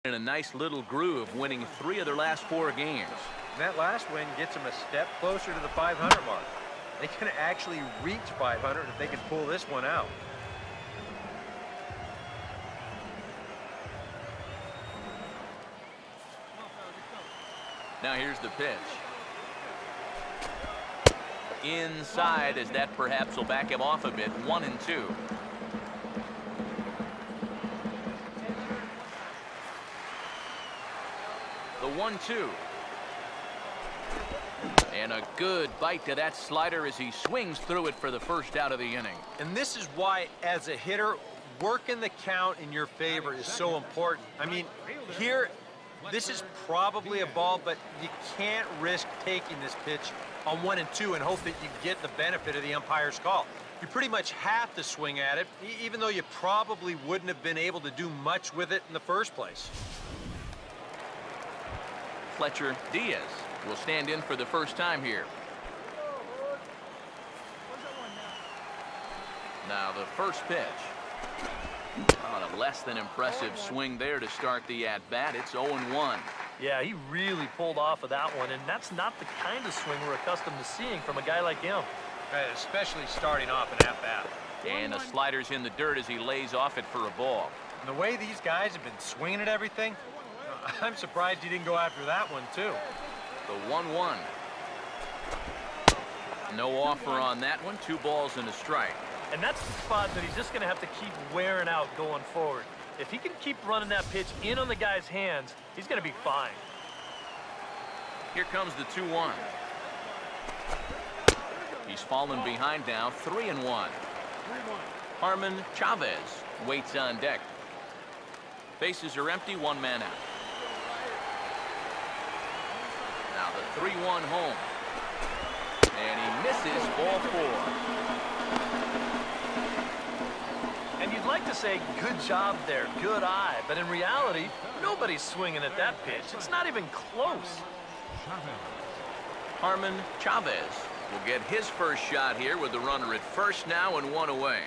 in a nice little groove, winning 3 of their last 4 games. And that last win gets them a step closer to the 500 mark. They can actually reach 500 if they can pull this one out. Now here's the pitch. Inside, as that perhaps will back him off a bit. 1-2. The 1-2. And a good bite to that slider as he swings through it for the first out of the inning. And this is why, as a hitter, working the count in your favor is so important. I mean, here, this is probably a ball, but you can't risk taking this pitch on 1-2 and hope that you get the benefit of the umpire's call. You pretty much have to swing at it, even though you probably wouldn't have been able to do much with it in the first place. Fletcher Diaz will stand in for the first time here. Now the first pitch. On a less than impressive swing there to start the at-bat. It's 0-1. Yeah, he really pulled off of that one, and that's not the kind of swing we're accustomed to seeing from a guy like him. Especially starting off an at-bat. And the slider's in the dirt as he lays off it for a ball. And the way these guys have been swinging at everything, I'm surprised he didn't go after that one, too. The 1-1. No offer on that one. 2 balls and a strike. And that's the spot that he's just going to have to keep wearing out going forward. If he can keep running that pitch in on the guy's hands, he's going to be fine. Here comes the 2-1. He's fallen behind now, 3-1. Harmon Chavez waits on deck. Bases are empty, 1 man out. Now the 3-1 home. And he misses, ball 4. And you'd like to say, good job there, good eye. But in reality, nobody's swinging at that pitch. It's not even close. Harmon Chavez will get his first shot here with the runner at first now and 1 away.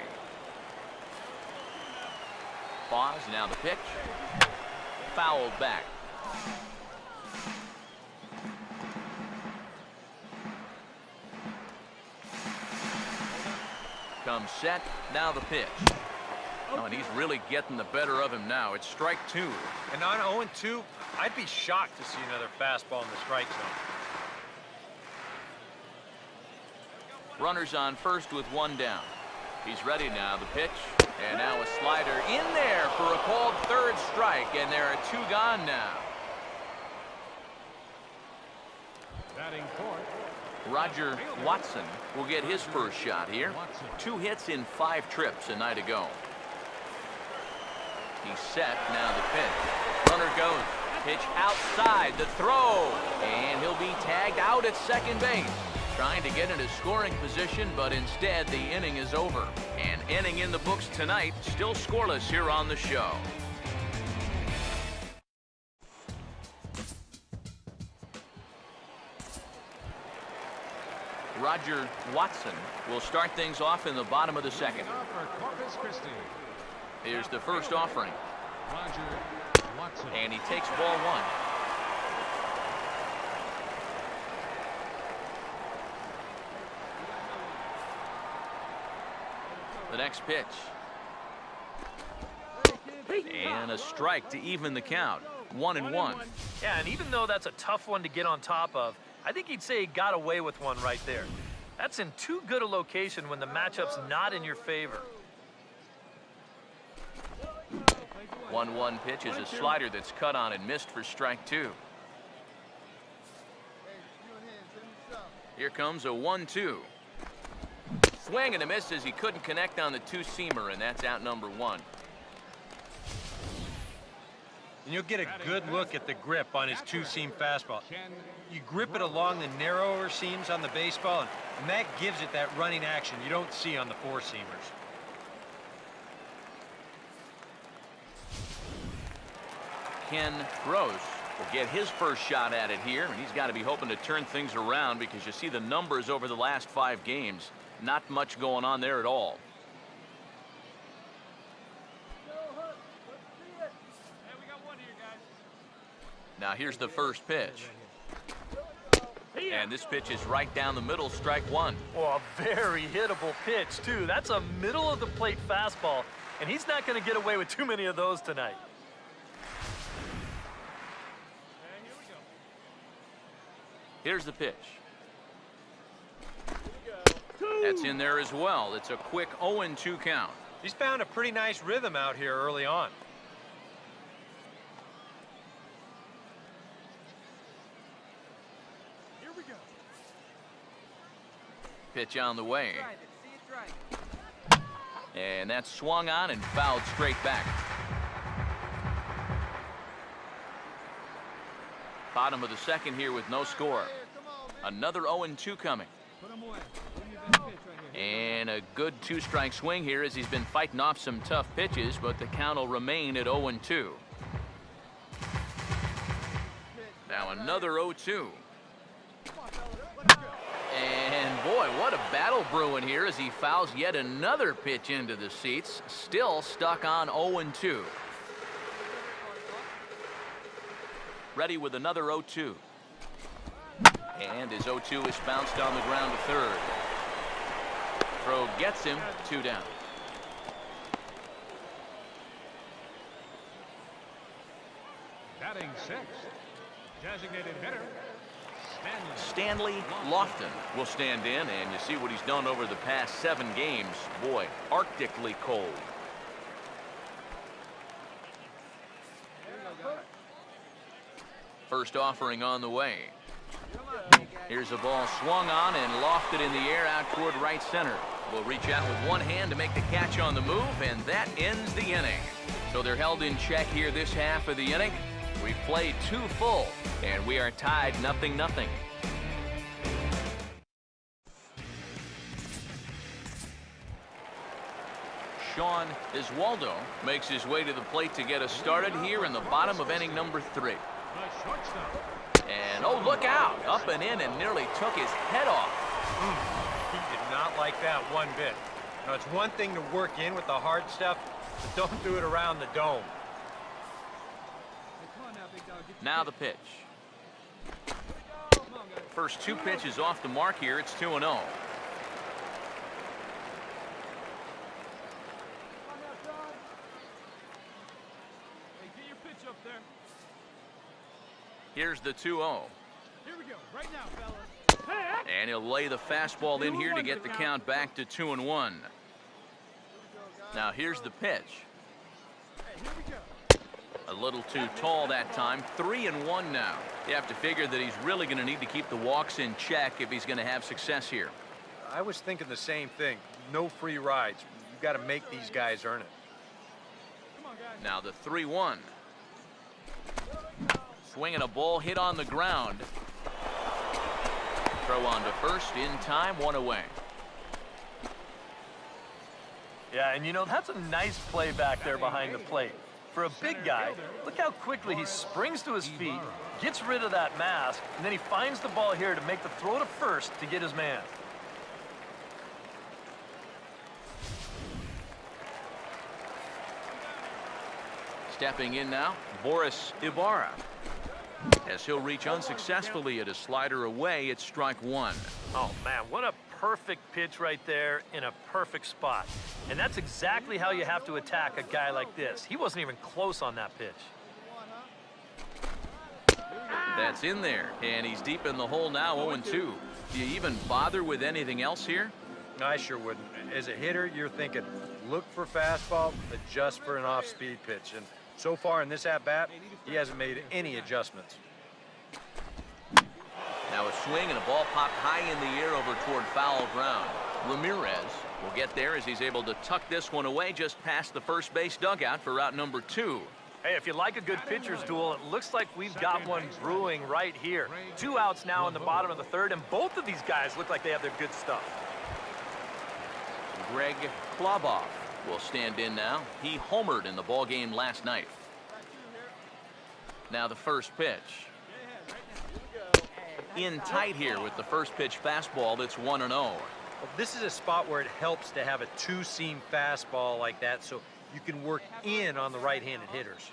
Pause, now the pitch. Fouled back. Comes set, now the pitch. Oh, and he's really getting the better of him now. It's strike 2. And on 0-2, I'd be shocked to see another fastball in the strike zone. Runners on first with 1 down. He's ready now, the pitch. And now a slider in there for a called 3rd strike, and there are 2 gone now. Batting 4th. Roger Watson will get his first shot here. 2 hits in 5 trips a night ago. He's set, now the pitch. Runner goes. Pitch outside, the throw. And he'll be tagged out at second base. Trying to get into scoring position, but instead the inning is over. An inning in the books tonight, still scoreless here on the show. Roger Watson will start things off in the bottom of the second. Here's the first offering. Roger Watson. And he takes ball 1. The next pitch. And a strike to even the count. 1-1. Yeah, and even though that's a tough one to get on top of, I think he'd say he got away with one right there. That's in too good a location when the matchup's not in your favor. 1-1 pitch is a slider that's cut on and missed for strike 2. Here comes a 1-2. Swing and a miss as he couldn't connect on the 2-seamer, and that's out number 1. And you'll get a good look at the grip on his 2-seam fastball. You grip it along the narrower seams on the baseball, and that gives it that running action you don't see on the 4-seamers. Ken Gross will get his first shot at it here, and he's got to be hoping to turn things around because you see the numbers over the last 5 games. Not much going on there at all. Now here's the first pitch. And this pitch is right down the middle, strike one. Oh, a very hittable pitch, too. That's a middle-of-the-plate fastball, and he's not going to get away with too many of those tonight. Here's the pitch. That's in there as well. It's a quick 0-2 count. He's found a pretty nice rhythm out here early on. Pitch on the way. And that's swung on and fouled straight back. Bottom of the second here with no score. Another 0-2 coming. And a good two-strike swing here as he's been fighting off some tough pitches, but the count will remain at 0-2. Now another 0-2. And boy, what a battle brewing here as he fouls yet another pitch into the seats. Still stuck on 0-2. Ready with another 0-2. And his 0-2 is bounced on the ground to third. Throw gets him, 2 down. Batting sixth, designated hitter, Stanley Lofton will stand in, and you see what he's done over the past 7 games. Boy, arctically cold. First offering on the way. Here's a ball swung on and lofted in the air out toward right center. Will reach out with one hand to make the catch on the move, and that ends the inning. So they're held in check here this half of the inning. We've played 2 full, and we are tied 0-0. Sean Iswaldo makes his way to the plate to get us started here in the bottom of inning number 3. the shortstop. And oh, look out! Up and in and nearly took his head off. He did not like that one bit. Now, it's one thing to work in with the hard stuff, but don't do it around the dome. Now the pitch. First 2 pitches off the mark here. It's 2-0. Here's the 2-0. Here we go, right now, fellas. And he'll lay the fastball in here to get the count back to 2-1. Now here's the pitch. Here we go. A little too tall that time. 3-1 now. You have to figure that he's really going to need to keep the walks in check if he's going to have success here. I was thinking the same thing. No free rides. You've got to make these guys earn it. Now the 3-1. Swinging a ball hit on the ground. Throw on to first in time, 1 away. Yeah, and you know, that's a nice play back there behind the plate. For a big guy, look how quickly he springs to his feet, gets rid of that mask, and then he finds the ball here to make the throw to first to get his man. Stepping in now, Boris Ibarra. As he'll reach unsuccessfully at a slider away, it's strike 1. Oh, man, what a perfect pitch right there in a perfect spot. And that's exactly how you have to attack a guy like this. He wasn't even close on that pitch. That's in there, and he's deep in the hole now, 0-2. Do you even bother with anything else here? I sure wouldn't. As a hitter, you're thinking, look for fastball, adjust for an off-speed pitch. And so far in this at-bat, he hasn't made any adjustments. Now a swing and a ball popped high in the air over toward foul ground. Ramirez will get there as he's able to tuck this one away just past the first base dugout for route number 2. Hey, if you like a good pitcher's duel, it looks like we've got one brewing right here. 2 outs now in the bottom of the 3rd, and both of these guys look like they have their good stuff. Greg Kloboff will stand in now. He homered in the ballgame last night. Now the first pitch. In tight here with the first pitch fastball that's 1-0. Well, this is a spot where it helps to have a 2-seam fastball like that so you can work in on the right-handed hitters.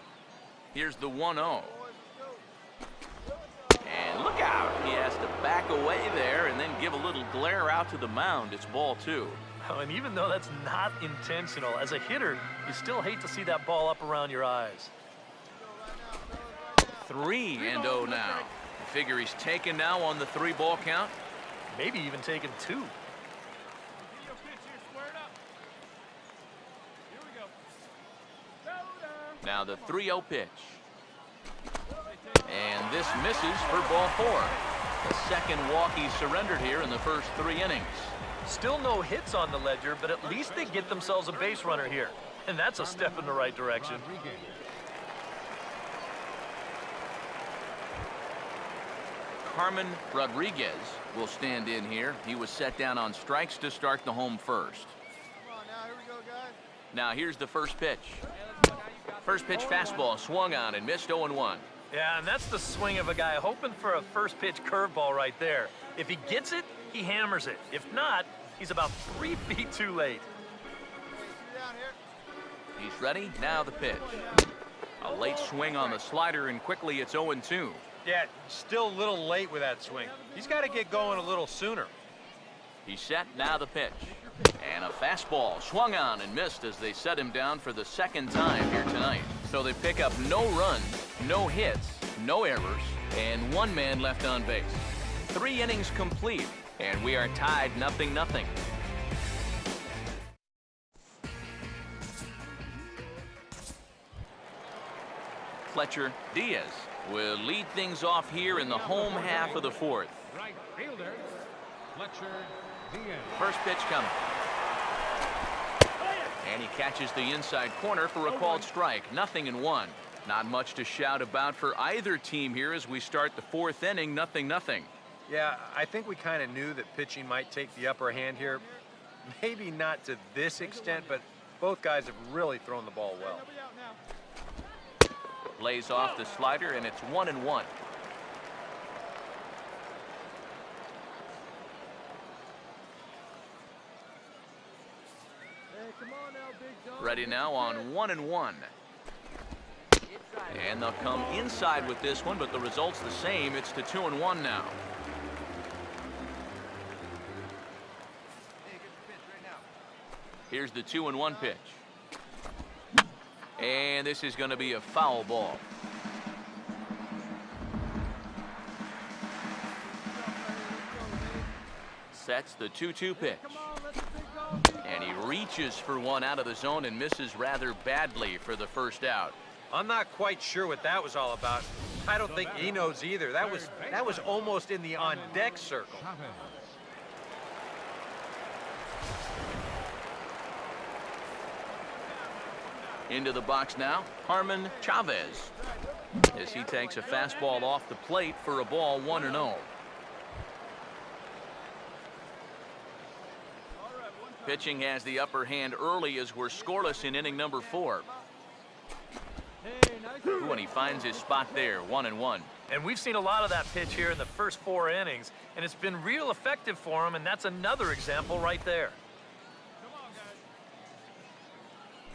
Here's the 1-0. strikeout. He has to back away there and then give a little glare out to the mound. It's ball 2. Oh, and even though that's not intentional, as a hitter, you still hate to see that ball up around your eyes. 3-0 now. You figure he's taken now on the 3-ball count. Maybe even taking 2. Now the 3-0 pitch. And this misses for ball 4. The second walk he surrendered here in the first 3 innings. Still no hits on the ledger, but at least they get themselves a base runner here. And that's a step in the right direction. Carmen Rodriguez will stand in here. He was set down on strikes to start the home first. Now here's the first pitch. First pitch fastball swung on and missed 0-1. Yeah, and that's the swing of a guy hoping for a first pitch curveball right there. If he gets it, he hammers it. If not, he's about 3 feet too late. He's ready. Now the pitch. A late swing on the slider, and quickly it's 0-2. Yeah, still a little late with that swing. He's got to get going a little sooner. He's set. Now the pitch. And a fastball swung on and missed as they set him down for the second time here tonight. So they pick up no runs, no hits, no errors, and 1 man left on base. 3 innings complete, and we are tied 0-0. Fletcher Diaz will lead things off here in the home half of the 4th. Right fielder, Fletcher Diaz. First pitch coming. And he catches the inside corner for a called strike. 0-1. Not much to shout about for either team here as we start the 4th inning. 0-0. Yeah, I think we kind of knew that pitching might take the upper hand here. Maybe not to this extent, but both guys have really thrown the ball well. Lays off the slider, and it's 1-1. Ready now on 1-1. And they'll come inside with this one, but the result's the same. It's to 2-1 now. Here's the 2-1 pitch. And this is going to be a foul ball. Sets the 2-2 pitch. And he reaches for one out of the zone and misses rather badly for the first out. I'm not quite sure what that was all about. I don't think he knows either. That was almost in the on-deck circle. Into the box now, Harmon Chavez, as he takes a fastball off the plate for a ball. 1-0. Pitching has the upper hand early as we're scoreless in inning number 4. Ooh, and he finds his spot there. 1-1. And we've seen a lot of that pitch here in the first 4 innings, and it's been real effective for him, and that's another example right there.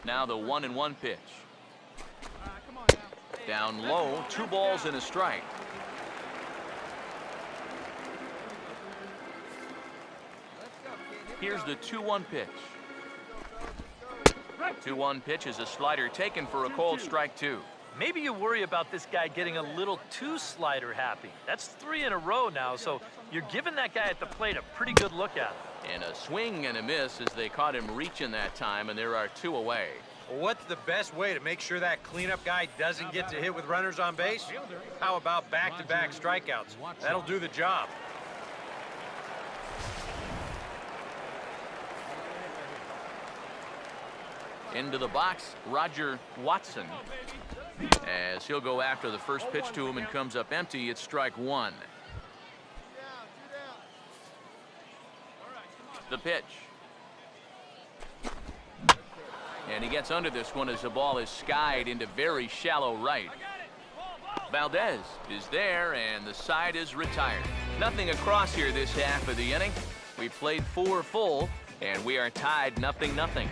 Now the 1-1 pitch. Down low, 2 balls and a strike. Here's the 2-1 pitch. 2-1 pitch is a slider taken for a called strike 2. Maybe you worry about this guy getting a little too slider happy. That's 3 in a row now, so you're giving that guy at the plate a pretty good look at him. And a swing and a miss as they caught him reaching that time, and there are 2 away. Well, what's the best way to make sure that cleanup guy doesn't get to hit with runners on base? How about back-to-back strikeouts? That'll do the job. Into the box, Roger Watson, as he'll go after the first pitch to him and comes up empty. It's strike 1. The pitch. And he gets under this one as the ball is skied into very shallow right. Valdez is there, and the side is retired. Nothing across here this half of the inning. We played 4 full, and we are tied 0-0.